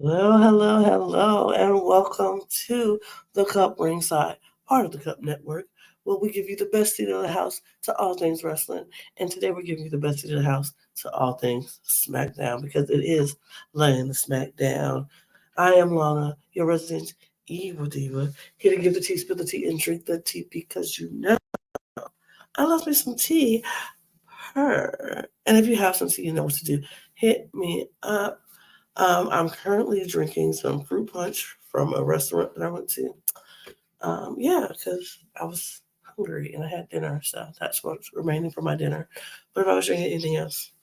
Hello, and welcome to the CUP Ringside, part of the CUP Network, where we give you the best seat in the house to all things wrestling. And today we're giving you the best seat in the house to all things SmackDown because it is Laying the Smackdown. I am Lana, your resident evil diva, here to give the tea, spill the tea, and drink the tea because you know I love me some tea. Her. And if you have some tea, you know what to do. Hit me up. I'm currently drinking some fruit punch from a restaurant that I went to. Yeah, because I was hungry and I had dinner, so that's what's remaining for my dinner. But if I was drinking anything else,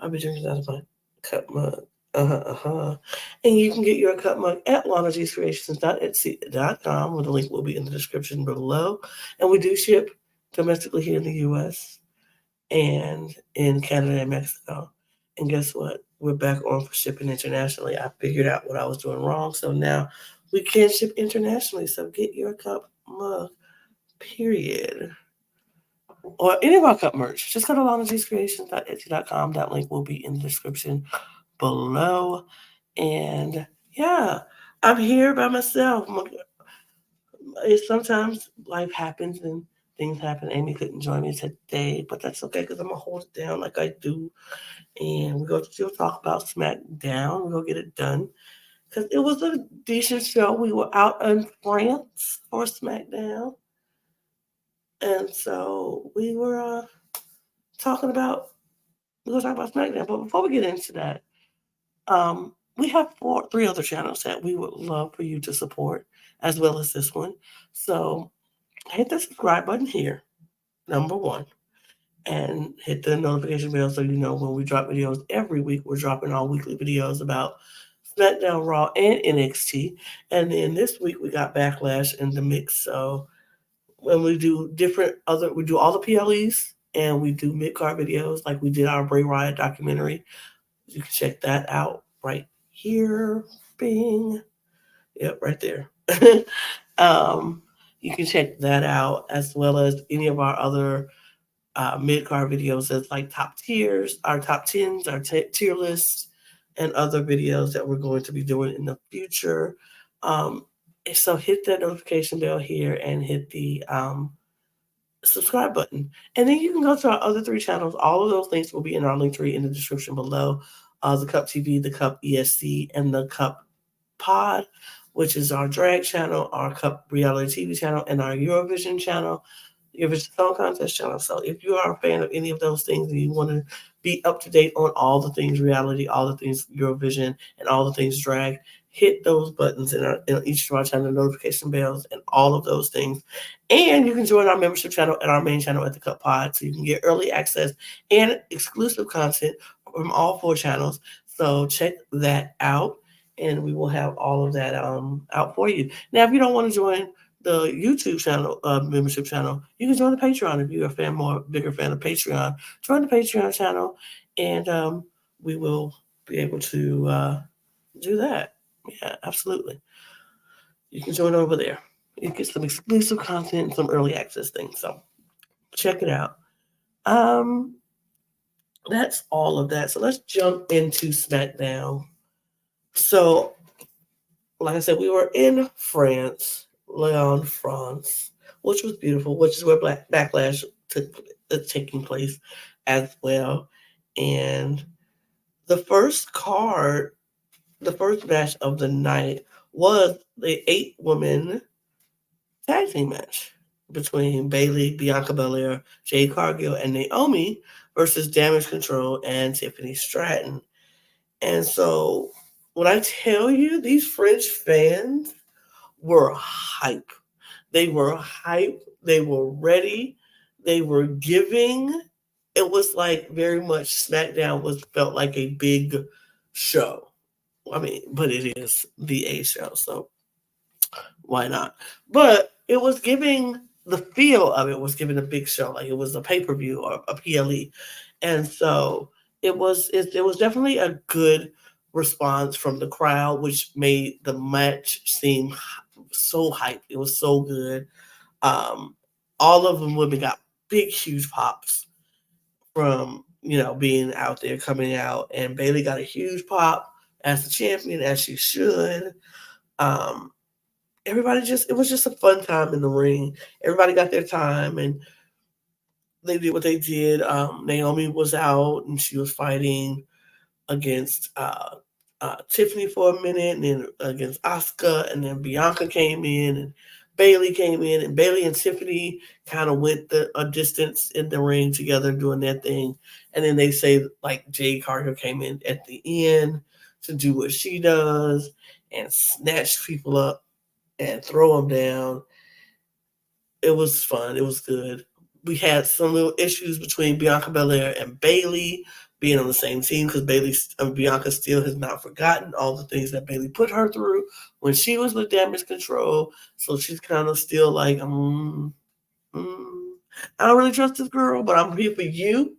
I'd be drinking out of my cup mug. And you can get your cup mug at lanagcreations.etsy.com, where the link will be in the description below. And we do ship domestically here in the U.S. and in Canada and Mexico. And guess what? We're back on for shipping internationally. I figured out what I was doing wrong, so now we can ship internationally. So get your cup mug, period. Or any of our cup merch. Just go to lonagcreations.etsy.com. That link will be in the description below. And yeah, I'm here by myself. Sometimes life happens and things happen. Amy couldn't join me today, but that's okay because I'm gonna hold it down like I do, and we're gonna still talk about SmackDown. We're gonna get it done because it was a decent show. We were out in France for SmackDown, and so talking about we're gonna talk about SmackDown. But before we get into that, we have three other channels that we would love for you to support, as well as this one. So hit the subscribe button here, number one, and hit the notification bell so you know when we drop videos every week. We're dropping our weekly videos about SmackDown, Raw, and NXT. And then this week we got Backlash in the mix. So when we do we do all the PLEs and we do mid card videos like we did our Bray Wyatt documentary. You can check that out right here. Bing. Yep, right there. um, you can check that out as well as any of our other mid card videos as like top tiers, our top tens, our tier lists, and other videos that we're going to be doing in the future. Um, so hit that notification bell here and hit the subscribe button. And then you can go to our other three channels. All of those links will be in our link tree in the description below. The Cup TV, the Cup ESC, and the Cup Pod, which is our drag channel, our Cup reality TV channel, and our Eurovision channel, Eurovision Song Contest channel. So if you are a fan of any of those things and you want to be up to date on all the things reality, all the things Eurovision, and all the things drag, hit those buttons in each of our channel notification bells and all of those things. And you can join our membership channel and our main channel at the Cup Pod so you can get early access and exclusive content from all four channels. So check that out, and we will have all of that out for you. Now, if you don't want to join the YouTube channel membership channel, you can join the Patreon if you're bigger fan of Patreon. Join the Patreon channel, and we will be able to do that. Yeah, absolutely. You can join over there. You get some exclusive content and some early access things. So check it out. Um, that's all of that. So let's jump into SmackDown. So, like I said, we were in France, Lyon, France, which was beautiful, which is where Backlash is taking place as well. And the first card, the first match of the night was the 8-woman tag team match between Bayley, Bianca Belair, Jade Cargill, and Naomi versus Damage Control and Tiffany Stratton. And so when I tell you these French fans were hype. They were hype. They were ready. They were giving. It was like very much SmackDown felt like a big show. I mean, but it is the A show, so why not? But it was giving the feel of it was giving a big show, like it was a pay per view or a PLE, and so it was definitely a good response from the crowd, which made the match seem so hyped. It was so good. Um, all of them women got big, huge pops from being out there, coming out, and Bayley got a huge pop as the champion, as she should. Um, it was just a fun time in the ring. Everybody got their time and they did what they did. Naomi was out and she was fighting against Tiffany for a minute, and then against Asuka, and then Bianca came in, and Bailey came in, and Bailey and Tiffany kind of went a distance in the ring together doing their thing, and then they say like Jade Cargill came in at the end to do what she does and snatch people up and throw them down. It was fun. It was good. We had some little issues between Bianca Belair and Bailey being on the same team because Bianca still has not forgotten all the things that Bailey put her through when she was with Damage Control. So she's kind of still like, I don't really trust this girl, but I'm here for you,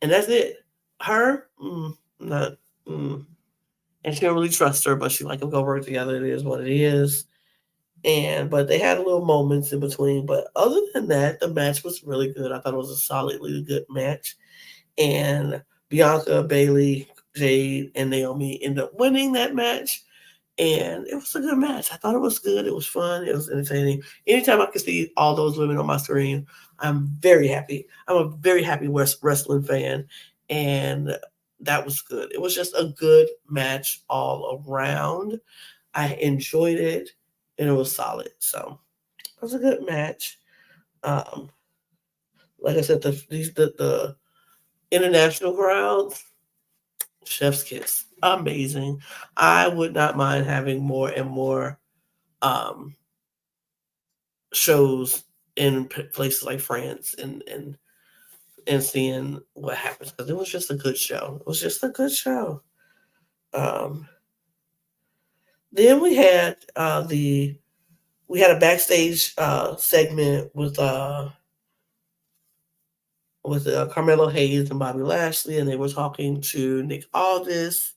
and that's it. Her, not. And she don't really trust her, but she like, we'll go work together. It is what it is. But they had little moments in between. But other than that, the match was really good. I thought it was a solidly good match. And Bianca, Bailey, Jade, and Naomi ended up winning that match. And it was a good match. I thought it was good. It was fun. It was entertaining. Anytime I can see all those women on my screen, I'm very happy. I'm a very happy wrestling fan. And that was good. It was just a good match all around. I enjoyed it and it was solid. So it was a good match. Um, like I said, the international crowds, chef's kiss, amazing. I would not mind having more and more um, shows in places like France and seeing what happens because it was just a good show. It was just a good show. Um, then we had a backstage segment with Carmelo Hayes and Bobby Lashley, and they were talking to Nick Aldis,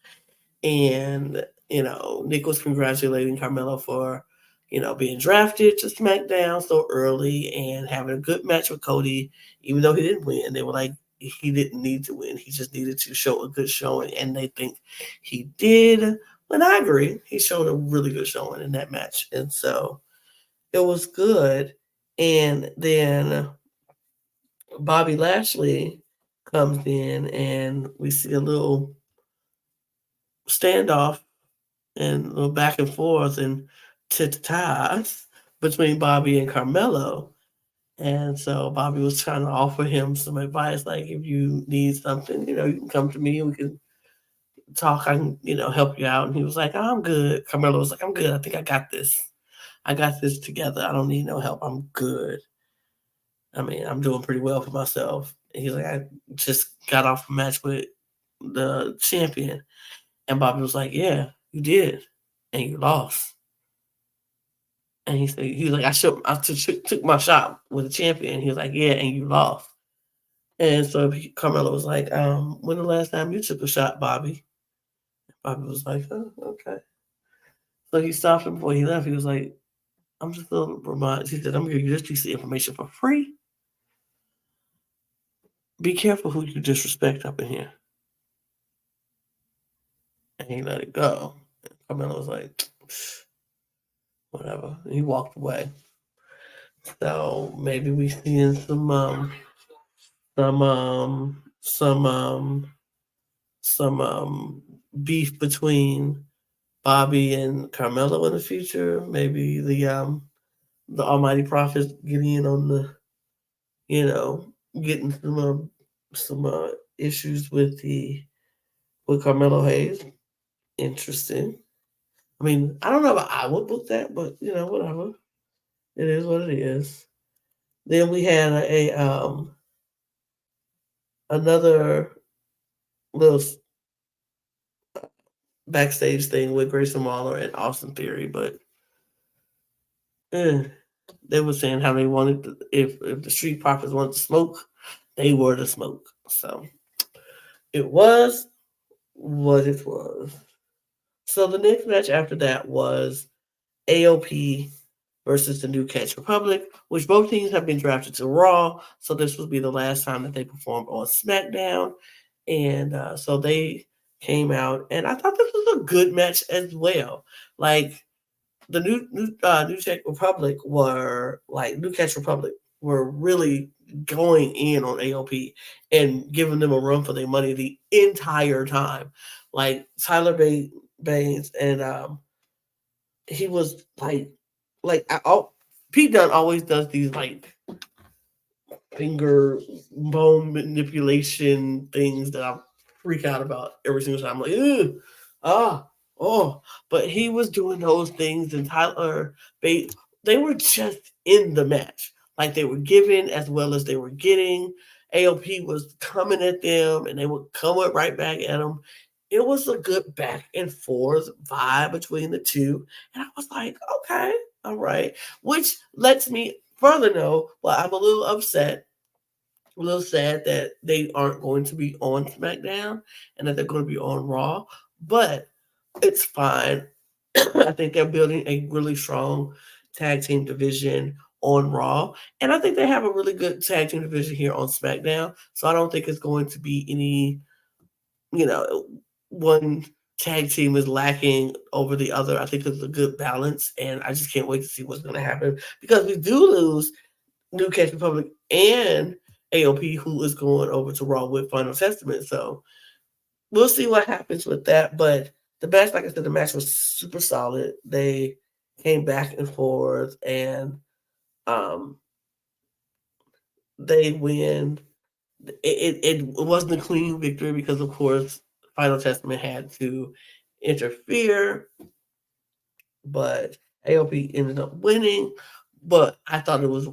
and Nick was congratulating Carmelo for being drafted to SmackDown so early and having a good match with Cody, even though he didn't win. They were like he didn't need to win; he just needed to show a good showing, and they think he did. And I agree, he showed a really good showing in that match, and so it was good. And then Bobby Lashley comes in and we see a little standoff and a little back and forth and tit-tats between Bobby and Carmelo. And so Bobby was trying to offer him some advice, like if you need something, you can come to me and we can talk. I can, help you out. And he was like, oh, I'm good. Carmelo was like, I'm good. I think I got this. I got this together. I don't need no help. I'm good. I mean, I'm doing pretty well for myself. And he's like, I just got off a match with the champion. And Bobby was like, yeah, you did. And you lost. And he was like, I took my shot with the champion. He was like, yeah, and you lost. And so Carmelo was like, when the last time you took a shot, Bobby? Bobby was like, oh, okay. So he stopped him before he left. He was like, I'm just a little reminded. He said, I'm here to give this piece of information for free. Be careful who you disrespect up in here. And he let it go. And Carmelo was like, whatever. And he walked away. So maybe we seeing some beef between Bobby and Carmelo in the future. Maybe the Almighty Prophets getting in on the getting some issues with Carmelo Hayes. Interesting. I mean, I don't know if I would book that, but whatever. It is what it is. Then we had another little backstage thing with Grayson Waller and Austin Theory, but they were saying how they wanted if the Street Profits wanted to smoke, they were the smoke. So it was what it was. So the next match after that was AOP versus the New Catch Republic, which both teams have been drafted to Raw. So this will be the last time that they performed on SmackDown. And so they came out, and I thought this was a good match as well. Like the New Czech Republic were like New Czech Republic were really going in on AOP and giving them a run for their money the entire time. Like Baines and he was Pete Dunne always does these like finger bone manipulation things that I freak out about every single time. I'm like, ew, ah, oh. But he was doing those things, and Tyler Bate, they were just in the match. Like they were giving as well as they were getting. AOP was coming at them, and they would come up right back at them. It was a good back and forth vibe between the two. And I was like, okay, all right. Which lets me further know, well, I'm a little upset, a little sad that they aren't going to be on SmackDown and that they're going to be on Raw, but it's fine. I think they're building a really strong tag team division on Raw, and I think they have a really good tag team division here on SmackDown. So I don't think it's going to be any, one tag team is lacking over the other. I think it's a good balance, and I just can't wait to see what's going to happen because we do lose New Case Republic and AOP, who is going over to Raw with Final Testament. So we'll see what happens with that. But the match, like I said, the match was super solid. They came back and forth, and um, they win. It wasn't a clean victory because, of course, Final Testament had to interfere, but AOP ended up winning. But I thought it was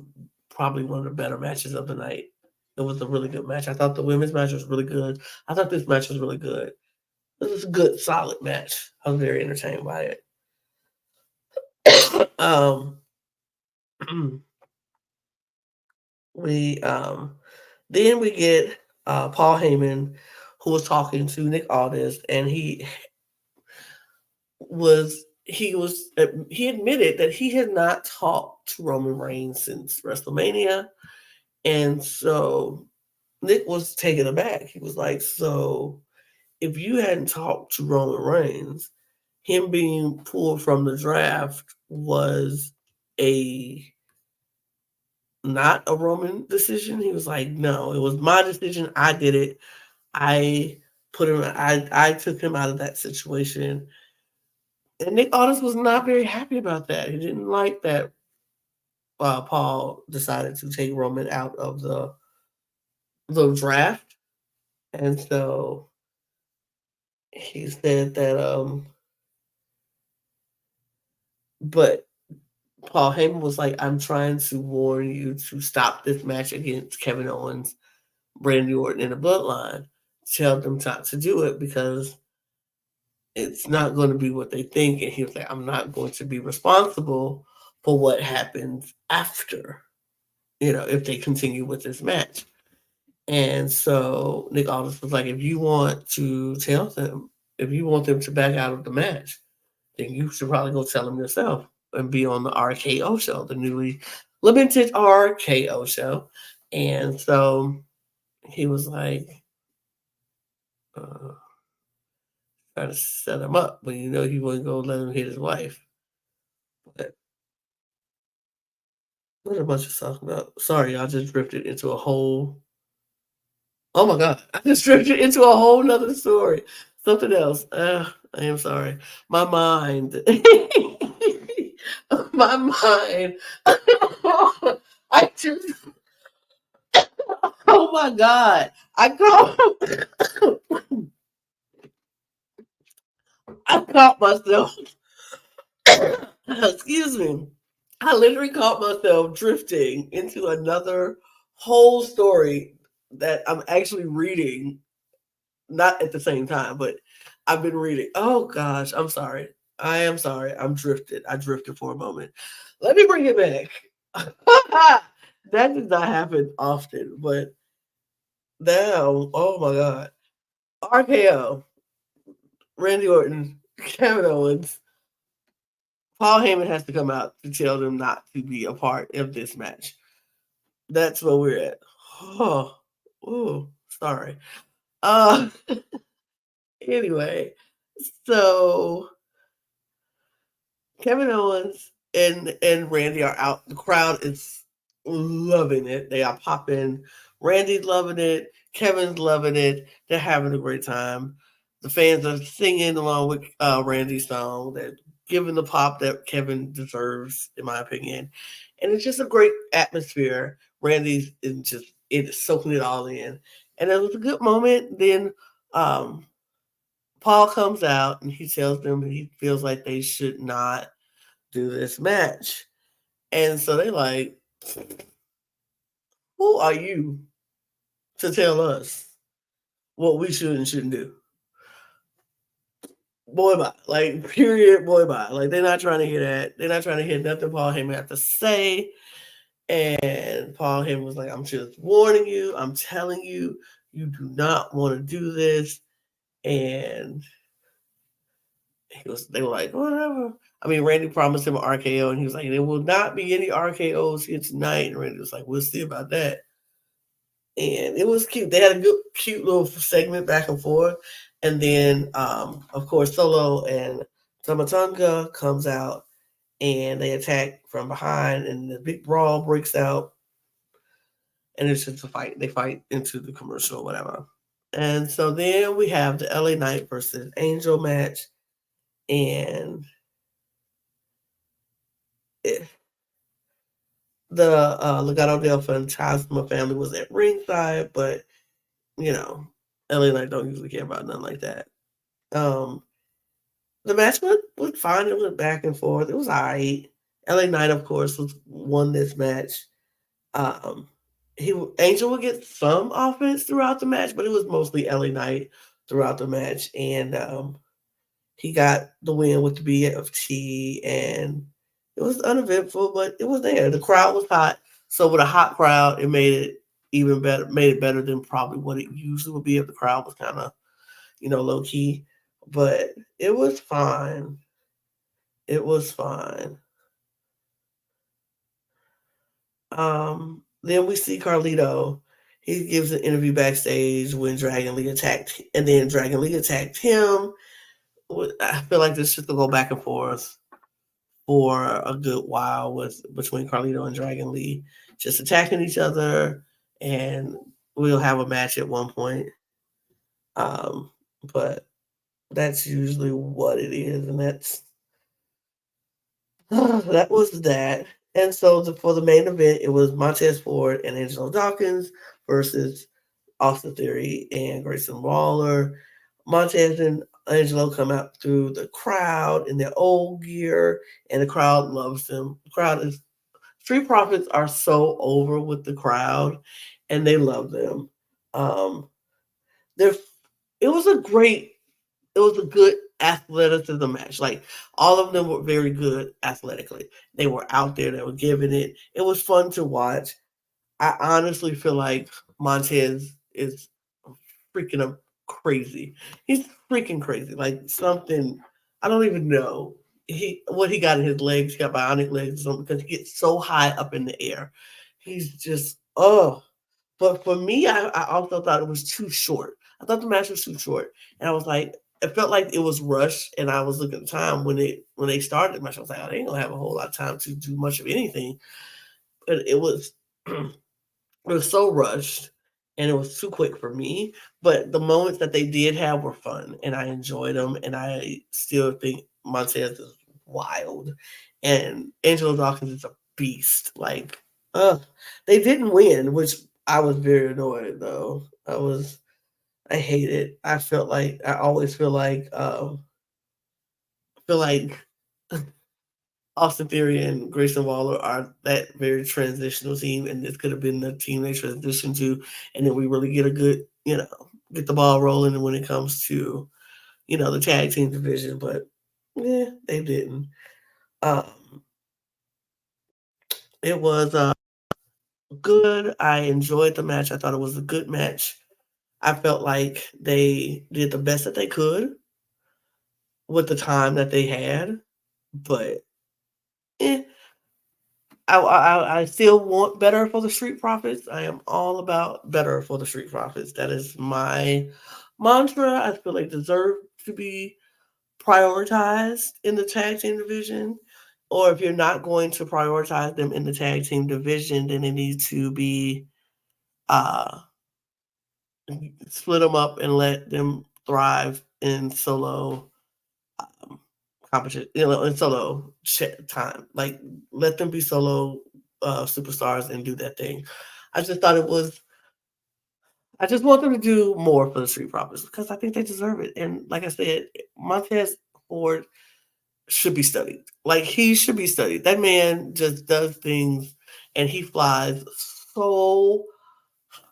probably one of the better matches of the night. It was a really good match. I thought the women's match was really good. I thought this match was really good. It was a good, solid match. I was very entertained by it. we Then we get Paul Heyman, who was talking to Nick Aldis, and he admitted that he had not talked to Roman Reigns since WrestleMania, and so Nick was taken aback. He was like, "So, if you hadn't talked to Roman Reigns, him being pulled from the draft was a not a Roman decision?" He was like, "No, it was my decision. I did it. I put him. I took him out of that situation." And Nick Aldis was not very happy about that. He didn't like that Paul decided to take Roman out of the draft, and so he said that but Paul Heyman was like, "I'm trying to warn you to stop this match against Kevin Owens, Randy Orton in the Bloodline. Tell them not to do it because it's not going to be what they think." And he was like, "I'm not going to be responsible for what happens after, if they continue with this match." And so Nick Aldis was like, "If you want to tell them, if you want them to back out of the match, then you should probably go tell them yourself and be on the RKO show, the newly limited RKO show." And so he was like, uh, trying to set him up, but he wasn't going to let him hit his wife. But what a bunch of stuff about. Sorry, I just drifted into a whole. Oh my God, I just drifted into a whole nother story. Something else. I am sorry. My mind. My mind. I just. Oh my God. I caught myself. Excuse me. I literally caught myself drifting into another whole story that I'm actually reading, not at the same time, but I've been reading. Oh gosh, I'm sorry. I am sorry. I'm drifted. I drifted for a moment. Let me bring it back. That does not happen often, but now, oh my God. RKO, Randy Orton, Kevin Owens, Paul Heyman has to come out to tell them not to be a part of this match. That's where we're at. Oh, sorry. Uh, Anyway, so Kevin Owens and Randy are out. The crowd is loving it. They are popping. Randy's loving it. Kevin's loving it. They're having a great time. The fans are singing along with Randy's song. They're giving the pop that Kevin deserves, in my opinion. And it's just a great atmosphere. Randy's is just it is soaking it all in. And it was a good moment. Then um, Paul comes out and he tells them he feels like they should not do this match. And so they like, who are you to tell us what we should and shouldn't do? Boy bye. Like, period, boy bye. Like, they're not trying to hear that. They're not trying to hear nothing Paul Heyman had to say. And Paul Heyman was like, I'm just warning you. I'm telling you, you do not want to do this. And they were like, whatever. I mean, Randy promised him an RKO, and he was like, there will not be any RKOs here tonight. And Randy was like, we'll see about that. And it was cute. They had a good, cute little segment back and forth. And then, of course, Solo and Tamatonga comes out, and they attack from behind, and the big brawl breaks out. And it's just a fight. They fight into the commercial or whatever. And so then we have the LA Knight versus Angel match. And the Legado del Fantasma family was at ringside, but you know, LA Knight don't usually care about nothing like that. The match was fine. It went back and forth. It was alright. LA Knight, of course, won this match. Um, Angel would get some offense throughout the match, but it was mostly LA Knight throughout the match, and he got the win with the BFT, and it was uneventful, but it was there. The crowd was hot, so with a hot crowd, it made it even better. Made it better than probably what it usually would be if the crowd was kind of, low key. But it was fine. It was fine. Then we see Carlito. He gives an interview backstage when Dragon Lee attacked, and then Dragon Lee attacked him. I feel like this should go back and forth for a good while with between Carlito and Dragon Lee, just attacking each other, and we'll have a match at one point. But that's usually what it is, and that was that. And so for the main event, it was Montez Ford and Angelo Dawkins versus Austin Theory and Grayson Waller. Montez and Angelo come out through the crowd in their old gear, and the crowd loves them. The crowd is Street Profits are so over with the crowd, and they love them. Um, they're it was a great, it was a good athleticism match. Like all of them were very good athletically. They were out there. They were giving it. It was fun to watch. I honestly feel like Montez is freaking crazy. He's freaking crazy. Like something I don't even know. What he got in his legs, he got bionic legs or something because he gets so high up in the air. He's just But for me, I also thought it was too short. I thought the match was too short. And I was like, it felt like it was rushed. And I was looking at the time when they started the match. I was like, oh, they ain't gonna have a whole lot of time to do much of anything. But it was it was so rushed and it was too quick for me. But the moments that they did have were fun and I enjoyed them. And I still think Montez is wild. And Angelo Dawkins is a beast. Like, they didn't win, which I was very annoyed though. I hate it. I always feel like Austin Theory and Grayson Waller are that very transitional team, and this could have been the team they transitioned to, and then we really get a good, get the ball rolling when it comes to, the tag team division. But yeah, they didn't. Um, it was good. I enjoyed the match. I thought it was a good match. I felt like they did the best that they could with the time that they had, but eh, I still want better for the Street Profits. I am all about better for the Street Profits. That is my Mantra, I feel like deserve to be prioritized in the tag team division. Or if you're not going to prioritize them in the tag team division, then it needs to be uh, split them up and let them thrive in solo um, competition, in solo time. Like, let them be solo superstars and do that thing. I just thought it was. I just want them to do more for the Street Profits because I think they deserve it. And like I said, Montez Ford should be studied. Like, he should be studied. That man just does things and he flies so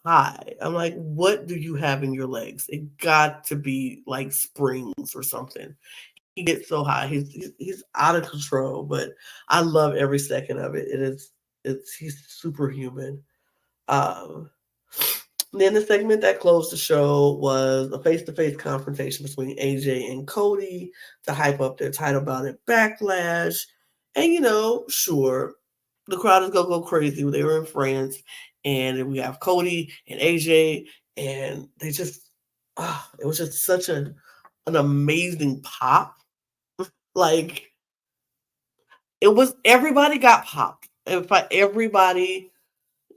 high. I'm like, what do you have in your legs? It got to be like springs or something. He gets so high. He's out of control, but I love every second of it. He's superhuman. Um, then the segment that closed the show was a face-to-face confrontation between AJ and Cody to hype up their title bout at Backlash. And sure, the crowd is gonna go crazy. They were in France, and we have Cody and AJ, and they just it was just such an amazing pop. Like, it was, everybody got popped. In fact, everybody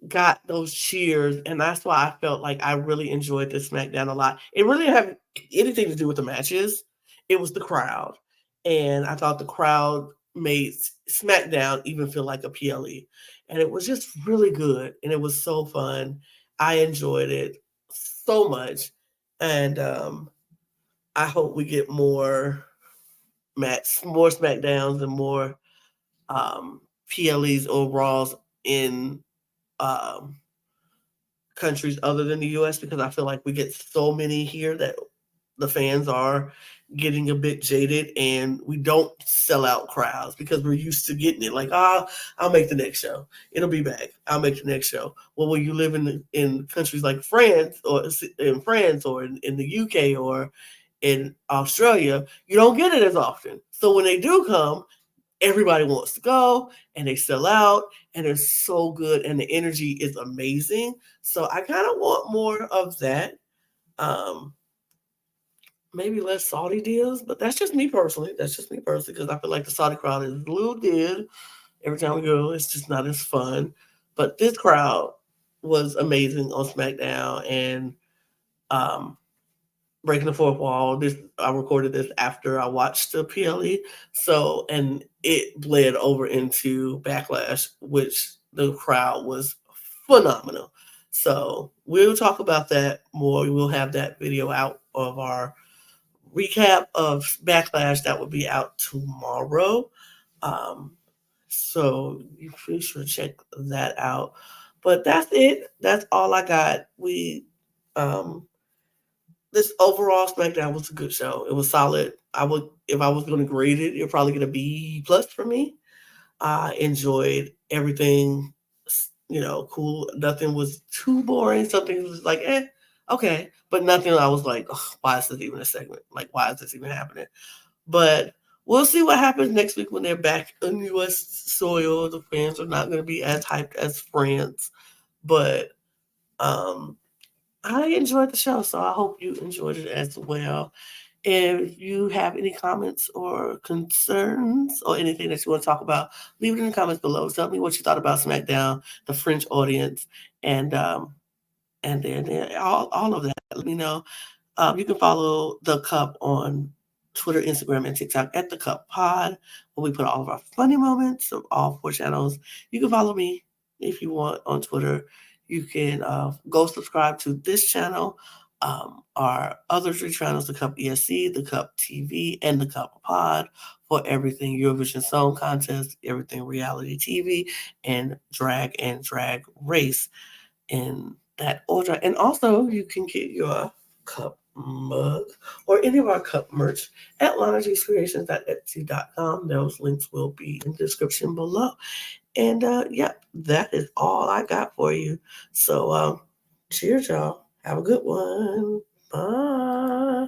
got those cheers, and that's why I felt like I really enjoyed this SmackDown a lot. It really didn't have anything to do with the matches. It was the crowd. And I thought the crowd made SmackDown even feel like a PLE. And it was just really good. And it was so fun. I enjoyed it so much. And I hope we get more more SmackDowns and more PLEs or Raws in um, countries other than the US, because I feel like we get so many here that the fans are getting a bit jaded and we don't sell out crowds because we're used to getting it. Like, I'll make the next show. It'll be back. I'll make the next show. Well, when you live in countries like France or in the UK or in Australia, you don't get it as often. So when they do come, everybody wants to go and they sell out and it's so good and the energy is amazing. So I kind of want more of that. Um, Maybe less Saudi deals, but that's just me personally. That's just me personally because I feel like the Saudi crowd is a little dead. Every time we go, it's just not as fun. But this crowd was amazing on SmackDown, and um, breaking the fourth wall. I recorded this after I watched the PLE, so, and it bled over into Backlash, which the crowd was phenomenal. So we'll talk about that more. We'll have that video out of our recap of Backlash that will be out tomorrow. Um, so you be sure to check that out. But that's it. That's all I got. Um, this overall SmackDown was a good show. It was solid. If I was going to grade it, it'd probably get a B plus for me. I enjoyed everything. Cool. Nothing was too boring. Something was like, okay, but nothing. I was like, why is this even a segment? Like, why is this even happening? But we'll see what happens next week when they're back on U.S. soil. The fans are not going to be as hyped as France, but um, I enjoyed the show, so I hope you enjoyed it as well. If you have any comments or concerns or anything that you want to talk about, leave it in the comments below. Tell me what you thought about SmackDown, the French audience, and then all of that. Let me know. You can follow the Cup on Twitter, Instagram, and TikTok at the Cup Pod, where we put all of our funny moments of all 4 channels. You can follow me if you want on Twitter. You can go subscribe to this channel, our other 3 channels, the Cup ESC, the Cup TV, and the Cup Pod, for everything Eurovision Song Contest, everything reality TV, and drag race in that order. And also, you can get your cup mug or any of our cup merch at lanagcreations.etsy.com. Those links will be in the description below. And yeah, that is all I got for you. So cheers, y'all. Have a good one. Bye.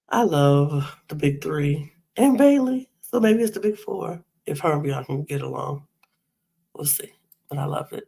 I love the big 3 and Bailey. So maybe it's the big 4 if her and Bianca can get along. We'll see. But I love it.